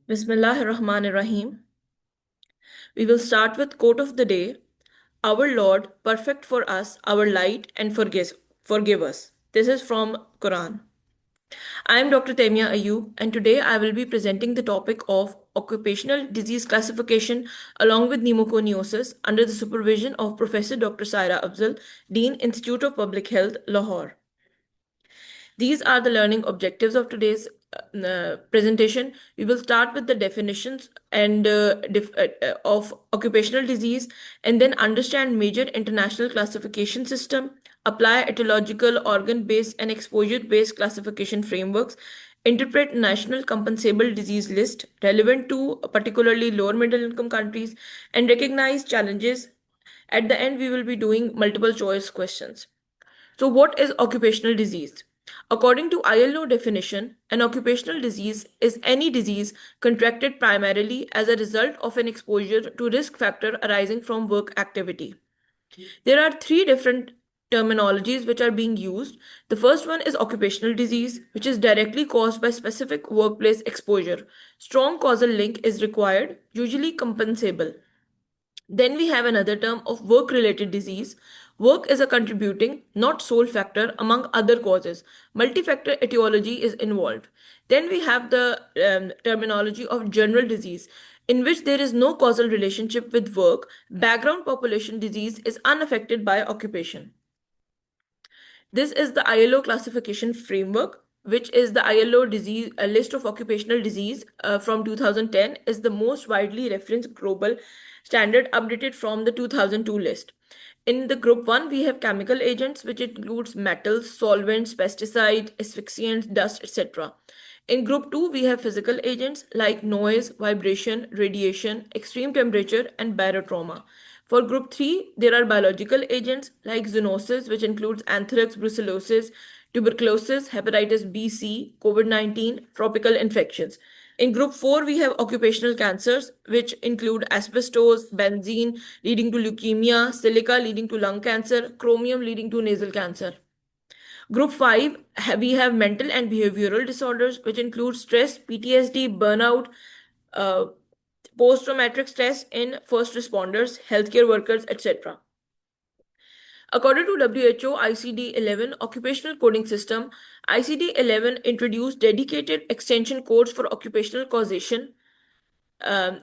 Bismillahir Rahmanir Rahim. We will start with quote of the day. Our Lord, perfect for us, our light, and forgive us. This is from Quran. I am Dr. Temia Ayub, and today I will be presenting the topic of occupational disease classification along with pneumoconiosis under the supervision of Professor Dr. Saira Afzal, Dean, Institute of Public Health, Lahore. These are the learning objectives of today's presentation. We will start with the definitions of occupational disease and then understand major international classification system, apply etological, organ-based and exposure-based classification frameworks, interpret national compensable disease list relevant to particularly lower middle income countries, and recognize challenges. At the end, we will be doing multiple choice questions. So, what is occupational disease? According to ILO definition, an occupational disease is any disease contracted primarily as a result of an exposure to risk factor arising from work activity. There are three different terminologies which are being used. The first one is occupational disease, which is directly caused by specific workplace exposure. Strong causal link is required, usually compensable. Then we have another term of work related disease. Work is a contributing, not sole factor among other causes. Multi-factor etiology is involved. Then we have the terminology of general disease, in which there is no causal relationship with work. Background population disease is unaffected by occupation. This is the ILO classification framework, which is the ILO disease a list of occupational disease from 2010 is the most widely referenced global standard updated from the 2002 list. In the group 1, we have chemical agents, which includes metals, solvents, pesticide, asphyxiants, dust, etc. In group 2, we have physical agents like noise, vibration, radiation, extreme temperature, and barotrauma. For group 3, there are biological agents like zoonosis, which includes anthrax, brucellosis, tuberculosis, hepatitis B, C, COVID-19, tropical infections. In group 4, we have occupational cancers, which include asbestos, benzene leading to leukemia, silica leading to lung cancer, chromium leading to nasal cancer. Group 5, we have mental and behavioral disorders, which include stress, PTSD, burnout, uh, post traumatic stress in first responders, healthcare workers, etc. According to WHO ICD 11 Occupational Coding System, ICD 11 introduced dedicated extension codes for occupational causation, um,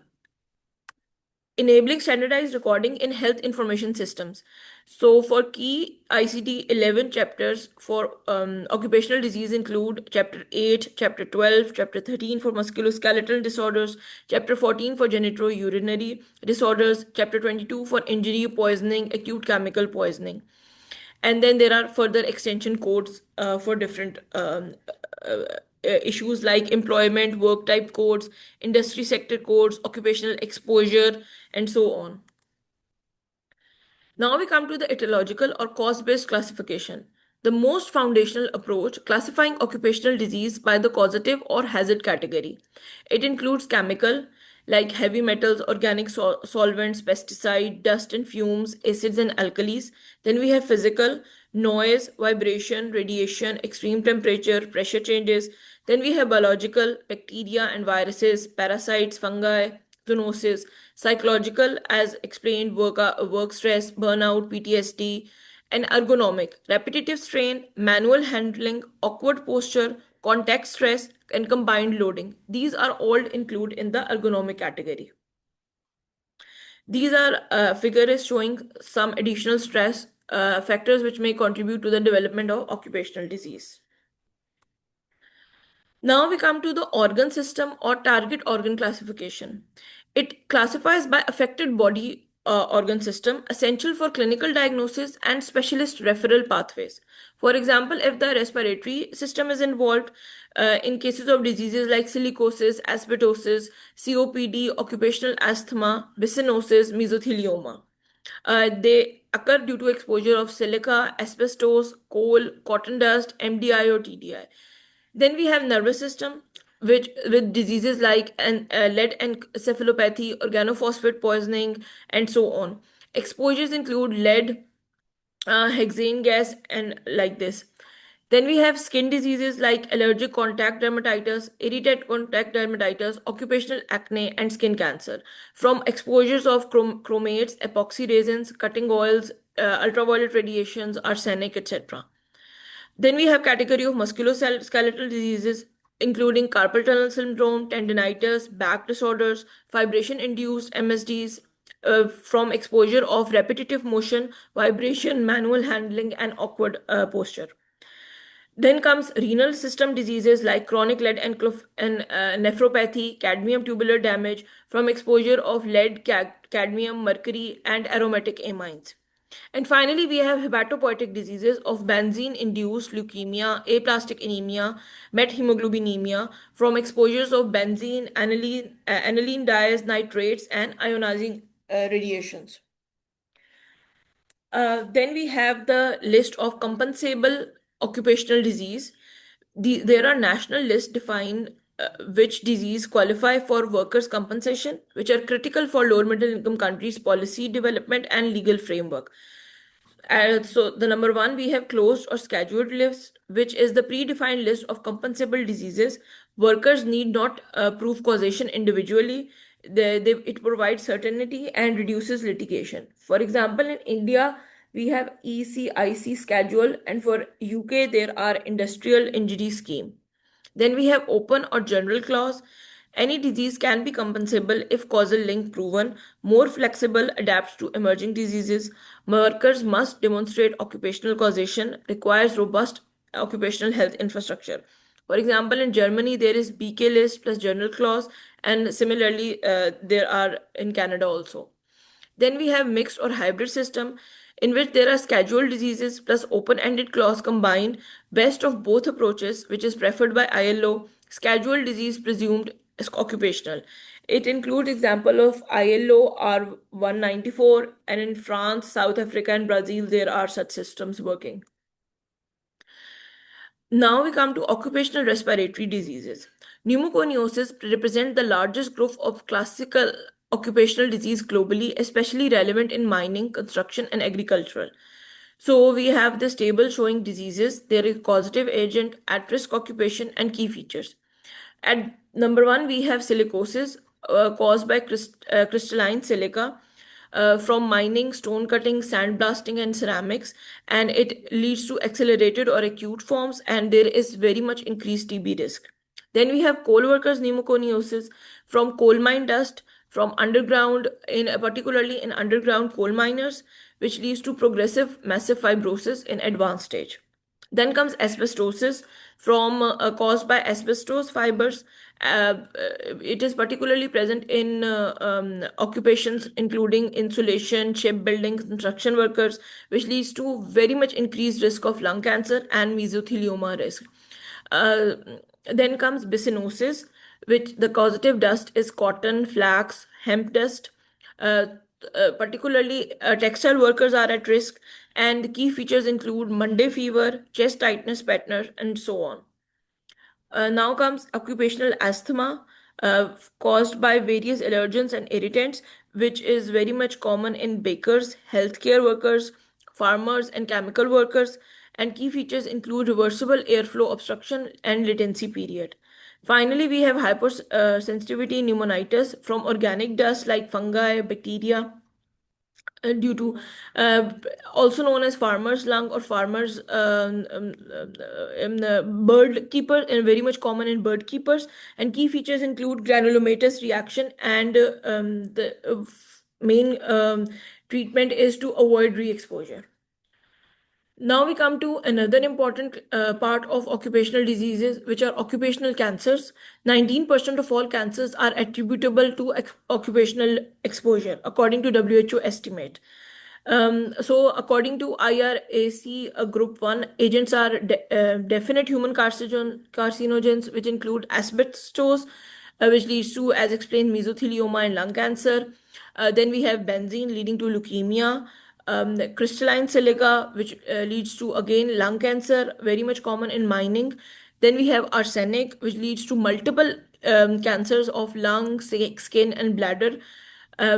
enabling standardized recording in health information systems. So, for key ICD 11 chapters for occupational disease include Chapter 8, Chapter 12, Chapter 13 for musculoskeletal disorders, Chapter 14 for genitourinary disorders, Chapter 22 for injury, poisoning, acute chemical poisoning. And then there are further extension codes for different issues like employment, work type codes, industry sector codes, occupational exposure, and so on. Now we come to the etiological or cause-based classification. The most foundational approach, classifying occupational disease by the causative or hazard category. It includes chemical, like heavy metals, organic solvents, pesticide, dust and fumes, acids and alkalis. Then we have physical, noise, vibration, radiation, extreme temperature, pressure changes. Then we have biological, bacteria and viruses, parasites, fungi, zoonosis. Psychological, as explained, work stress, burnout, PTSD. And ergonomic, repetitive strain, manual handling, awkward posture, contact stress, and combined loading. These are all included in the ergonomic category. These are figures showing some additional stress factors which may contribute to the development of occupational disease. Now we come to the organ system or target organ classification. It classifies by affected body organ system, essential for clinical diagnosis and specialist referral pathways. For example, if the respiratory system is involved, in cases of diseases like silicosis, asbestosis, COPD, occupational asthma, byssinosis, mesothelioma. They occur due to exposure of silica, asbestos, coal, cotton dust, MDI or TDI. Then we have nervous system, which with diseases like lead encephalopathy, organophosphate poisoning, and so on. Exposures include lead, hexane gas, and like this. Then we have skin diseases like allergic contact dermatitis, irritated contact dermatitis, occupational acne, and skin cancer from exposures of chromates, epoxy resins, cutting oils, ultraviolet radiations, arsenic, etc. Then we have category of musculoskeletal diseases including carpal tunnel syndrome, tendinitis, back disorders, vibration-induced MSDs from exposure of repetitive motion, vibration, manual handling, and awkward posture. Then comes renal system diseases like chronic lead and nephropathy, cadmium tubular damage from exposure of lead, cadmium, mercury, and aromatic amines. And finally, we have hepatopoietic diseases of benzene-induced leukemia, aplastic anemia, methemoglobinemia from exposures of benzene, aniline dyes, nitrates, and ionizing radiations. Then we have the list of compensable occupational disease. There are national lists define which disease qualify for workers' compensation, which are critical for lower middle income countries' policy development and legal framework. So the number one, we have closed or scheduled list, which is the predefined list of compensable diseases. Workers need not prove causation individually. It provides certainty and reduces litigation. For example, in India, we have ECIC schedule, and for UK, there are industrial injury scheme. Then we have open or general clause. Any disease can be compensable if causal link proven. More flexible adapts to emerging diseases. Workers must demonstrate occupational causation, requires robust occupational health infrastructure. For example, in Germany, there is BK list plus general clause, and similarly, there are in Canada also. Then we have mixed or hybrid system in which there are scheduled diseases plus open-ended clause combined, best of both approaches, which is preferred by ILO. Scheduled disease presumed as occupational. It includes example of ILO R194, and in France, South Africa, and Brazil, there are such systems working. Now we come to occupational respiratory diseases. Pneumoconiosis represent the largest group of classical occupational disease globally, especially relevant in mining, construction, and agricultural. So we have this table showing diseases, their causative agent, at-risk occupation, and key features. At number one, we have silicosis caused by crystalline silica from mining, stone cutting, sandblasting, and ceramics, and it leads to accelerated or acute forms, and there is very much increased TB risk. Then we have coal workers pneumoconiosis from coal mine dust, from underground, in particularly in underground coal miners, which leads to progressive massive fibrosis in advanced stage. Then comes asbestosis from caused by asbestos fibers. It is particularly present in occupations including insulation, shipbuilding, construction workers, which leads to very much increased risk of lung cancer and mesothelioma risk. Uh, then comes bicyanosis, which the causative dust is cotton, flax, hemp dust. Uh, Particularly, textile workers are at risk, and the key features include Monday fever, chest tightness pattern, and so on. Now comes occupational asthma caused by various allergens and irritants, which is very much common in bakers, healthcare workers, farmers, and chemical workers. And key features include reversible airflow obstruction and latency period. Finally, we have hypersensitivity pneumonitis from organic dust like fungi, bacteria, due to uh, also known as farmer's lung or farmer's bird keeper, and very much common in bird keepers. And key features include granulomatous reaction, and the main treatment is to avoid re-exposure. Now we come to another important part of occupational diseases, which are occupational cancers. 19% of all cancers are attributable to occupational exposure, according to WHO estimate. So, according to IRAC, Group 1, agents are definite human carcinogens, which include asbestos, which leads to, as explained, mesothelioma and lung cancer. Then we have benzene leading to leukemia, the crystalline silica, which leads to again lung cancer, very much common in mining. Then we have arsenic, which leads to multiple cancers of lung, skin, and bladder,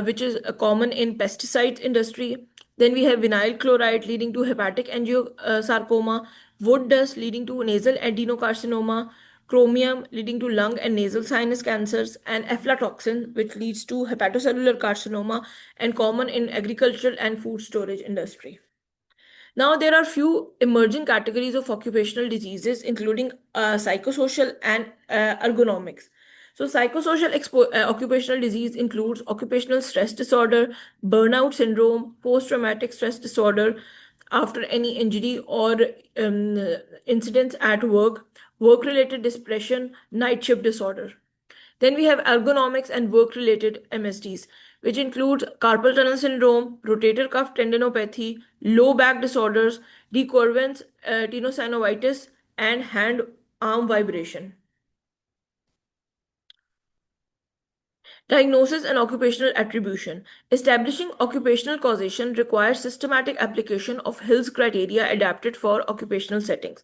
which is common in pesticide industry. Then we have vinyl chloride leading to hepatic angiosarcoma, wood dust leading to nasal adenocarcinoma, chromium leading to lung and nasal sinus cancers, and aflatoxin, which leads to hepatocellular carcinoma and common in agricultural and food storage industry. Now, there are few emerging categories of occupational diseases, including psychosocial and ergonomics. So, occupational disease includes occupational stress disorder, burnout syndrome, post-traumatic stress disorder after any injury or um, incidents at work, work-related depression, night shift disorder. Then we have ergonomics and work related MSDs, which include carpal tunnel syndrome, rotator cuff tendinopathy, low back disorders, decurvence, tenosynovitis, and hand arm vibration. Diagnosis and occupational attribution. Establishing occupational causation requires systematic application of Hill's criteria adapted for occupational settings.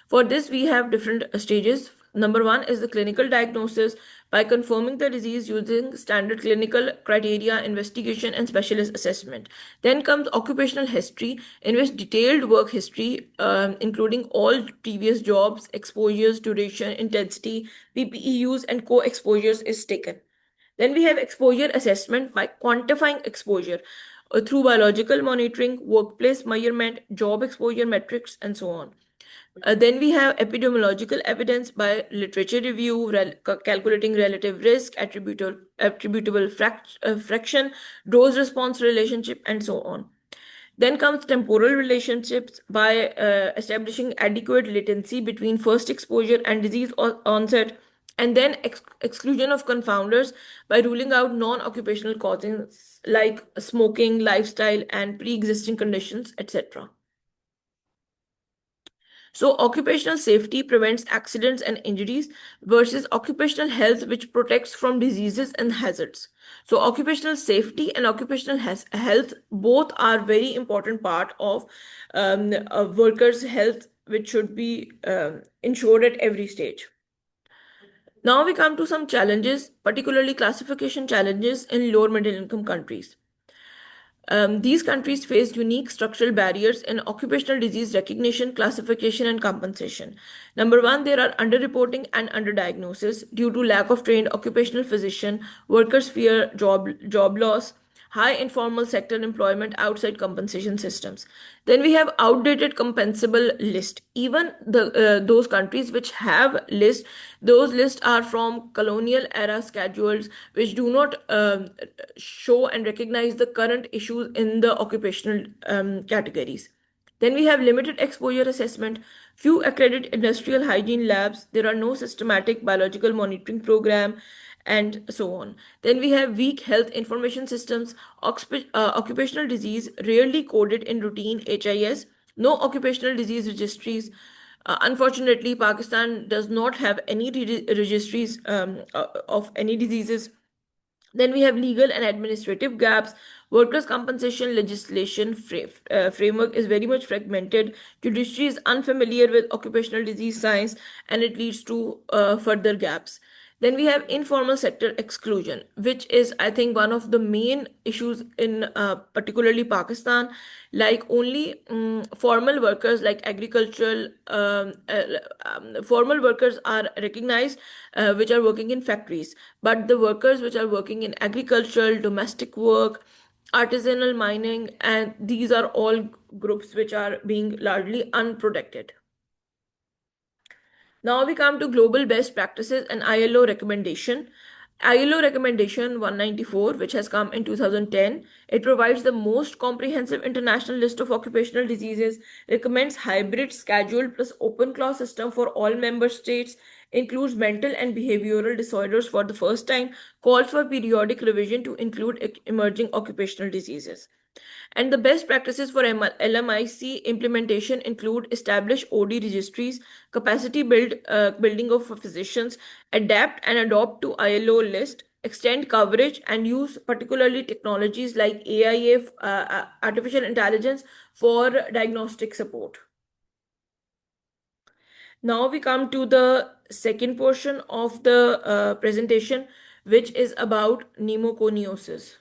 For this, we have different stages. Number one is the clinical diagnosis by confirming the disease using standard clinical criteria, investigation, and specialist assessment. Then comes occupational history, in which detailed work history, including all previous jobs, exposures, duration, intensity, PPE use, and co exposures, is taken. Then we have exposure assessment by quantifying exposure through biological monitoring, workplace measurement, job exposure metrics, and so on. Then we have epidemiological evidence by literature review, calculating relative risk, attributable fraction, dose response relationship, and so on. Then comes temporal relationships by establishing adequate latency between first exposure and disease onset, and then exclusion of confounders by ruling out non occupational causes like smoking, lifestyle, and pre existing conditions, etc. So, occupational safety prevents accidents and injuries versus occupational health, which protects from diseases and hazards. So, occupational safety and occupational health both are very important part of a workers' health, which should be ensured at every stage. Now we come to some challenges, particularly classification challenges in lower middle income countries. These countries face unique structural barriers in occupational disease recognition, classification, and compensation. Number one, there are underreporting and underdiagnosis due to lack of trained occupational physician, workers fear job loss, high informal sector employment outside compensation systems. Then we have outdated compensable list. Even those countries which have list, those lists are from colonial era schedules which do not show and recognize the current issues in the occupational categories. Then we have limited exposure assessment, few accredited industrial hygiene labs, there are no systematic biological monitoring program, and so on. Then we have weak health information systems, occupational disease rarely coded in routine HIS, no occupational disease registries. Unfortunately, Pakistan does not have any registries of any diseases. Then we have legal and administrative gaps. Workers' compensation legislation framework is very much fragmented. Judiciary is unfamiliar with occupational disease science, and it leads to further gaps. Then we have informal sector exclusion, which is, I think, one of the main issues in particularly Pakistan. Like only formal workers, like agricultural formal workers are recognized, which are working in factories. But the workers which are working in agricultural, domestic work, artisanal mining, and these are all groups which are being largely unprotected. Now we come to global best practices and ILO recommendation. ILO recommendation 194, which has come in 2010, it provides the most comprehensive international list of occupational diseases, recommends hybrid scheduled plus open clause system for all member states, includes mental and behavioral disorders for the first time, calls for periodic revision to include emerging occupational diseases. And the best practices for LMIC implementation include establish OD registries, building of physicians, adapt and adopt to ILO list, extend coverage, and use particularly technologies like AIA, artificial intelligence, for diagnostic support. Now we come to the second portion of the presentation, which is about pneumoconiosis.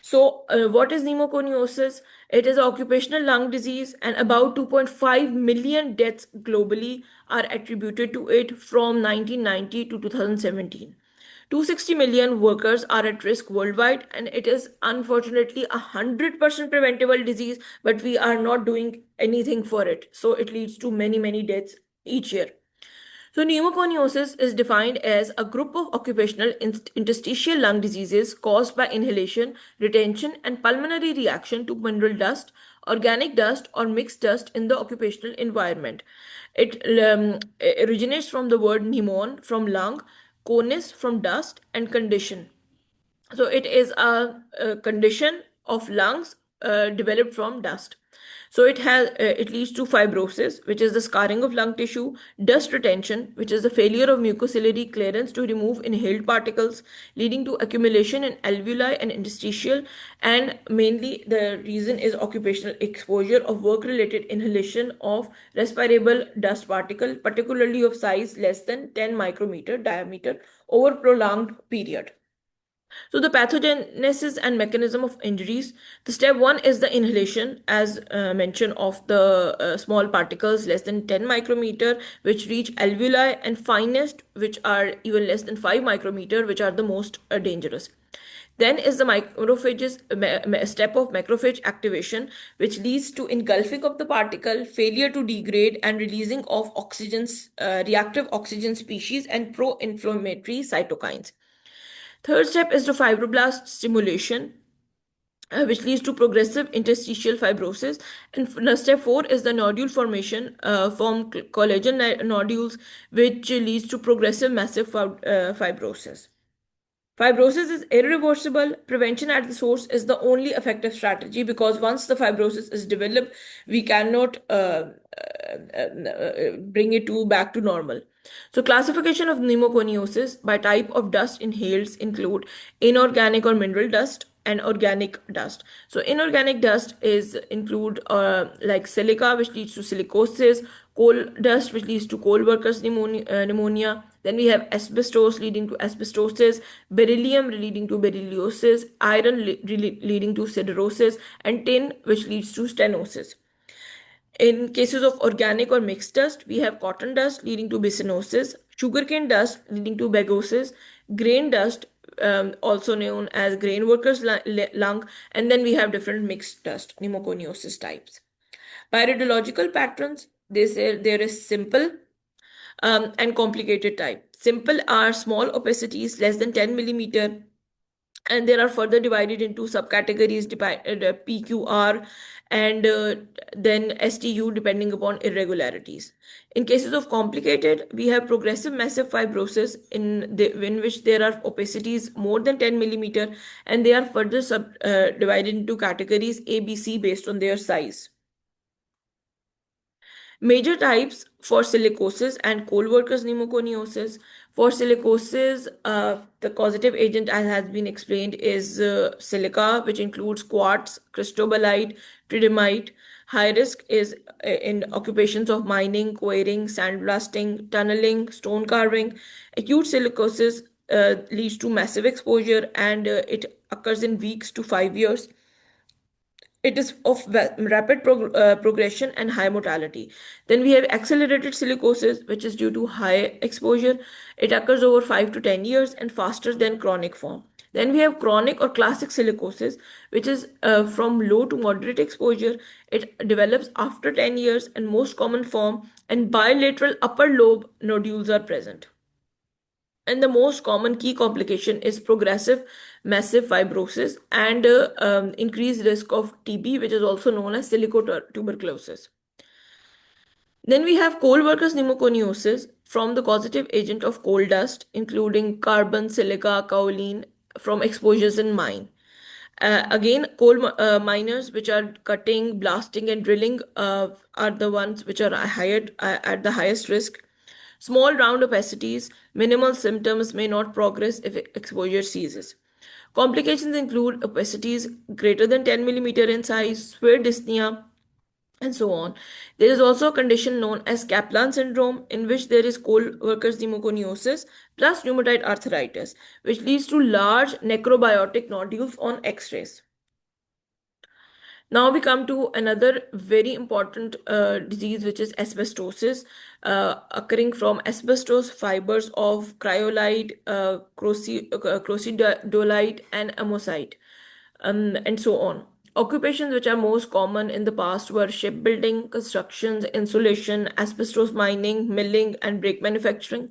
So, what is pneumoconiosis? It is an occupational lung disease, and about 2.5 million deaths globally are attributed to it from 1990 to 2017. 260 million workers are at risk worldwide, and it is unfortunately a 100% preventable disease, but we are not doing anything for it. So, it leads to many, many deaths each year. So, pneumoconiosis is defined as a group of occupational interstitial lung diseases caused by inhalation, retention, and pulmonary reaction to mineral dust, organic dust, or mixed dust in the occupational environment. It originates from the word pneumon, from lung, conus, from dust, and condition. So it is a condition of lungs developed from dust. So it leads to fibrosis, which is the scarring of lung tissue, dust retention, which is the failure of mucociliary clearance to remove inhaled particles, leading to accumulation in alveoli and interstitial. And mainly the reason is occupational exposure of work-related inhalation of respirable dust particle, particularly of size less than 10 micrometer diameter over prolonged period. So the pathogenesis and mechanism of injuries. The step one is the inhalation, as mentioned, of the small particles less than 10 micrometer, which reach alveoli, and finest, which are even less than 5 micrometer, which are the most dangerous. Then is the macrophages step of macrophage activation, which leads to engulfing of the particle, failure to degrade, and releasing of reactive oxygen species and pro-inflammatory cytokines. Third step is the fibroblast stimulation, which leads to progressive interstitial fibrosis. And step four is the nodule formation, from collagen nodules, which leads to progressive massive fibrosis. Fibrosis is irreversible. Prevention at the source is the only effective strategy, because once the fibrosis is developed, we cannot bring it to back to normal. So, classification of pneumoconiosis by type of dust inhaled include inorganic or mineral dust and organic dust. So, inorganic dust is include like silica, which leads to silicosis, coal dust, which leads to coal workers pneumonia. Then we have asbestos, leading to asbestosis, beryllium leading to berylliosis, iron leading to siderosis, and tin, which leads to stenosis. In cases of organic or mixed dust, we have cotton dust leading to bisonosis, sugarcane dust leading to bagosis, grain dust, also known as grain workers' lung, and then we have different mixed dust, pneumoconiosis types. By radiological patterns, they say there is simple and complicated type. Simple are small opacities less than 10 millimeter, and there are further divided into subcategories, PQR and then STU, depending upon irregularities. In cases of complicated, we have progressive massive fibrosis in which there are opacities more than 10 millimeter, and they are further divided into categories A, B, C based on their size. Major types for silicosis and coal workers pneumoconiosis. For silicosis, the causative agent, as has been explained, is silica, which includes quartz, cristobalite, tridymite. High risk is in occupations of mining, quarrying, sandblasting, tunneling, stone carving. Acute silicosis leads to massive exposure, and it occurs in weeks to 5 years. It is of rapid progression and high mortality. Then we have accelerated silicosis, which is due to high exposure. It occurs over 5 to 10 years and faster than chronic form. Then we have chronic or classic silicosis, which is from low to moderate exposure. It develops after 10 years, and most common form, and bilateral upper lobe nodules are present. And the most common key complication is progressive massive fibrosis and increased risk of TB, which is also known as silicotuberculosis. Then we have coal workers pneumoconiosis from the causative agent of coal dust, including carbon, silica, kaolin, from exposures in mine. Again, coal miners, which are cutting, blasting, and drilling, are the ones which are at the highest risk. Small round opacities, minimal symptoms may not progress if exposure ceases. Complications include opacities greater than 10 millimeter in size, severe dyspnea, and so on. There is also a condition known as Kaplan syndrome, in which there is coal workers pneumoconiosis plus rheumatoid arthritis, which leads to large necrobiotic nodules on X rays. Now we come to another very important disease, which is asbestosis, occurring from asbestos fibers of cryolite, crocidolite, and amosite, and so on. Occupations which are most common in the past were shipbuilding, constructions, insulation, asbestos mining, milling, and brake manufacturing.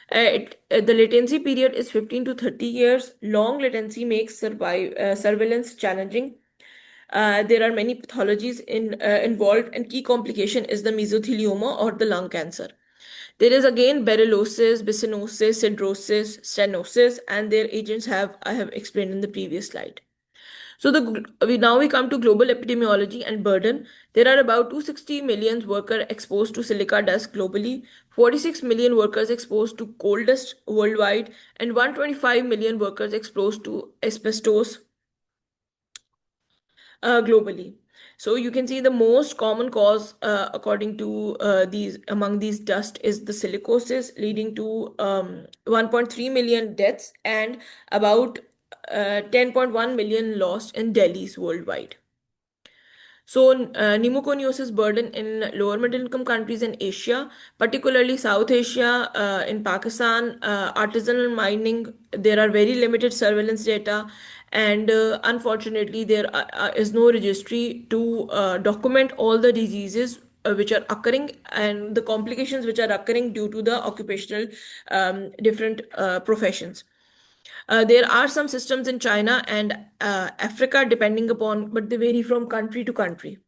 The latency period is 15 to 30 years. Long latency makes surveillance challenging. There are many pathologies involved, and key complication is the mesothelioma or the lung cancer. There is again berylliosis, byssinosis, sidrosis, stenosis, and their agents have I have explained in the previous slide. So we come to global epidemiology and burden. There are about 260 million workers exposed to silica dust globally, 46 million workers exposed to coal dust worldwide, and 125 million workers exposed to asbestos globally. So you can see the most common cause, according to these among these dust, is the silicosis, leading to 1.3 million deaths and about 10.1 million lost in Delhi's worldwide. So, pneumoconiosis burden in lower middle income countries in Asia, particularly South Asia, in Pakistan, artisanal mining, there are very limited surveillance data, and unfortunately, there is no registry to document all the diseases which are occurring and the complications which are occurring due to the occupational different professions. There are some systems in China and Africa, depending upon, but they vary from country to country.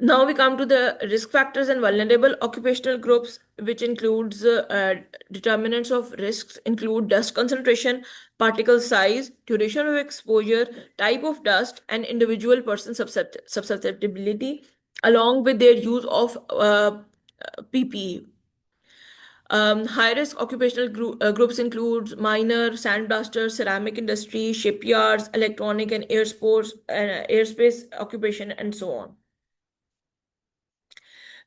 Now we come to the risk factors and vulnerable occupational groups, which includes determinants of risks include dust concentration, particle size, duration of exposure, type of dust, and individual person susceptibility, along with their use of PPE. High-risk occupational groups include miner, sandblasters, ceramic industry, shipyards, electronic and airspace occupation, and so on.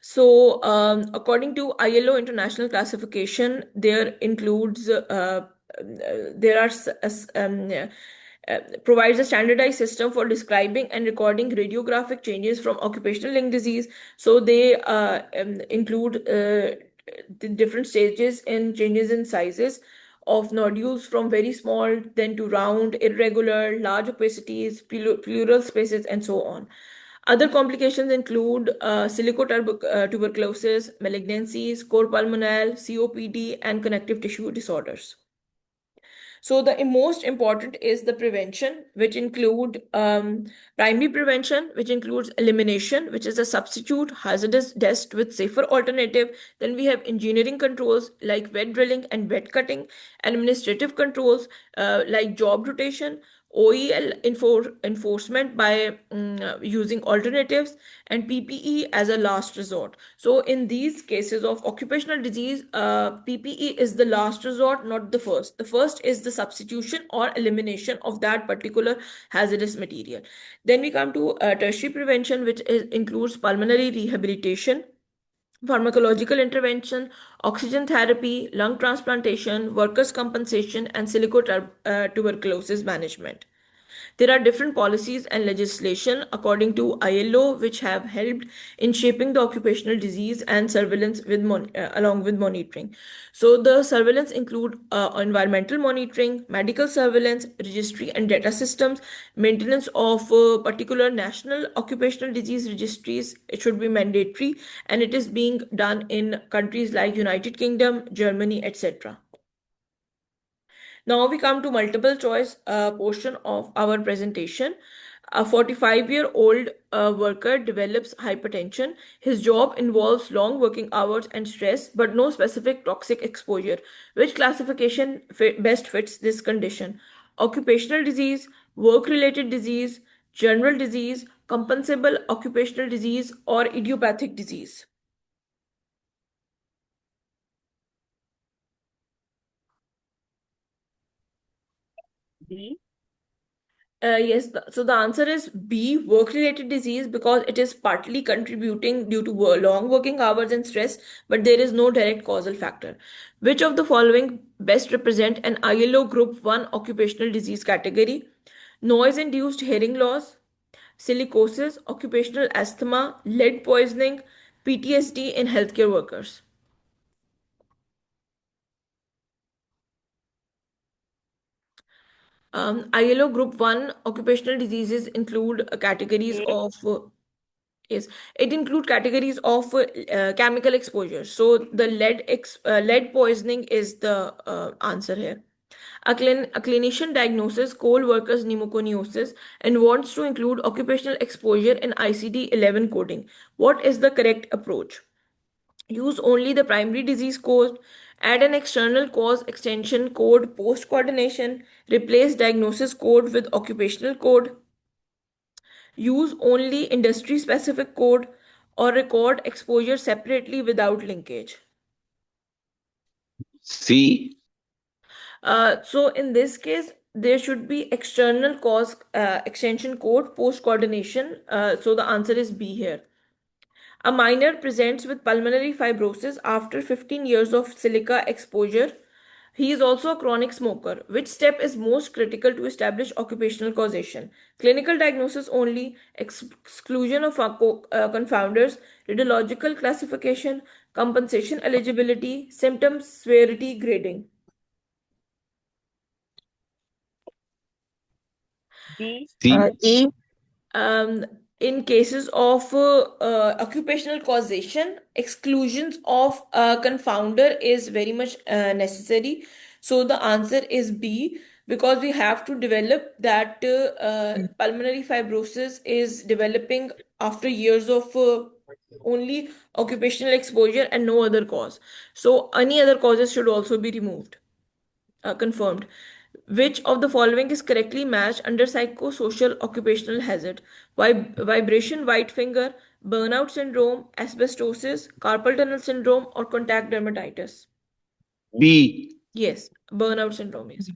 So, according to ILO International Classification, there are provides a standardized system for describing and recording radiographic changes from occupational lung disease. So they include the different stages in changes in sizes of nodules from very small then to round, irregular, large opacities, pleural spaces, and so on. Other complications include silicotuberculosis, malignancies, cor pulmonale, COPD, and connective tissue disorders. So the most important is the prevention, which include primary prevention, which includes elimination, which is a substitute hazardous dust with safer alternative. Then we have engineering controls like wet drilling and wet cutting, administrative controls like job rotation, OEL enforcement by using alternatives, and PPE as a last resort. So in these cases of occupational disease, PPE is the last resort, not the first. The first is the substitution or elimination of that particular hazardous material. Then we come to tertiary prevention, which includes pulmonary rehabilitation, pharmacological intervention, oxygen therapy, lung transplantation, workers' compensation, and silicotuberculosis management. There are different policies and legislation according to ILO which have helped in shaping the occupational disease and surveillance along with monitoring. So the surveillance include environmental monitoring, medical surveillance, registry and data systems, maintenance of particular national occupational disease registries. It should be mandatory, and it is being done in countries like United Kingdom, Germany, etc. Now we come to multiple choice portion of our presentation. A 45-year-old worker develops hypertension. His job involves long working hours and stress, but no specific toxic exposure. Which classification best fits this condition? Occupational disease, work-related disease, general disease, compensable occupational disease, or idiopathic disease? Yes, so the answer is B, work-related disease, because it is partly contributing due to long working hours and stress, but there is no direct causal factor. Which of the following best represent an ILO Group 1 occupational disease category? Noise-induced hearing loss, silicosis, occupational asthma, lead poisoning, PTSD in healthcare workers. ILO Group 1 occupational diseases include categories A, of yes, it includes categories of chemical exposure. So the lead poisoning is the answer here. A clinician diagnoses coal workers pneumoconiosis and wants to include occupational exposure in ICD-11 coding. What is the correct approach? Use only the primary disease code, add an external cause extension code post coordination, replace diagnosis code with occupational code, use only industry specific code, or record exposure separately without linkage. C, So in this case, there should be external cause extension code post coordination. So the answer is B here. A minor presents with pulmonary fibrosis after 15 years of silica exposure. He is also a chronic smoker. Which step is most critical to establish occupational causation? Clinical diagnosis only, exclusion of confounders, radiological classification, compensation eligibility, symptom severity grading. D, E, um, in cases of occupational causation, exclusions of confounder is very much necessary. So the answer is B, because we have to develop that pulmonary fibrosis is developing after years of only occupational exposure and no other cause. So any other causes should also be removed. Confirmed. Which of the following is correctly matched under psychosocial occupational hazard? Vibration white finger, burnout syndrome, asbestosis, carpal tunnel syndrome, or contact dermatitis? B, Yes, burnout syndrome is.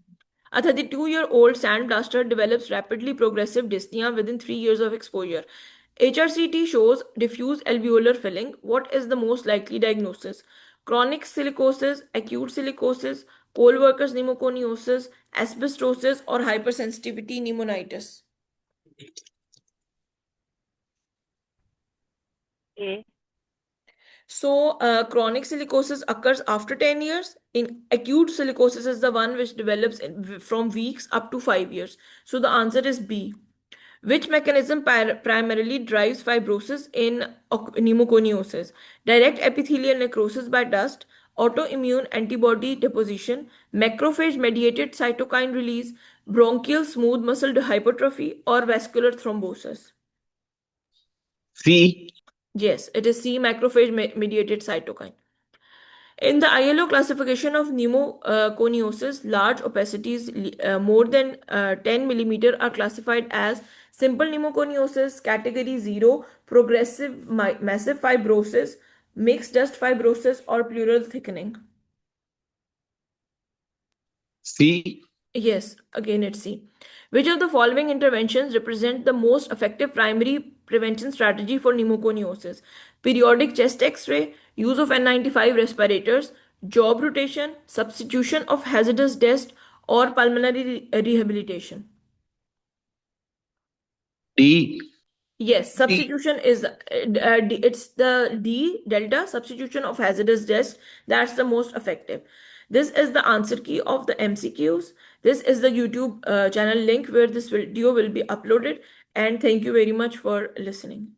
A 32-year-old sandblaster develops rapidly progressive dyspnea within 3 years of exposure. HRCT shows diffuse alveolar filling. What is the most likely diagnosis? Chronic silicosis, acute silicosis, coal workers pneumoconiosis, asbestosis, or hypersensitivity pneumonitis? A, So, chronic silicosis occurs after 10 years. In acute silicosis is the one which develops from weeks up to 5 years. So, the answer is B. Which mechanism primarily drives fibrosis in pneumoconiosis? Direct epithelial necrosis by dust, autoimmune antibody deposition, macrophage mediated cytokine release, bronchial smooth muscle hypertrophy, or vascular thrombosis? C, Yes, it is C, macrophage mediated cytokine. In the ILO classification of pneumoconiosis, large opacities more than 10 millimeter are classified as simple pneumoconiosis, category 0, progressive massive fibrosis, mixed dust fibrosis, or pleural thickening. C, Yes, again it's C. Which of the following interventions represent the most effective primary prevention strategy for pneumoconiosis? Periodic chest x-ray, use of N95 respirators, job rotation, substitution of hazardous dust, or pulmonary rehabilitation? D, Yes, D, substitution is it's the D delta substitution of hazardous dust. That's the most effective. This is the answer key of the MCQs. This is the YouTube channel link where this video will be uploaded. And thank you very much for listening.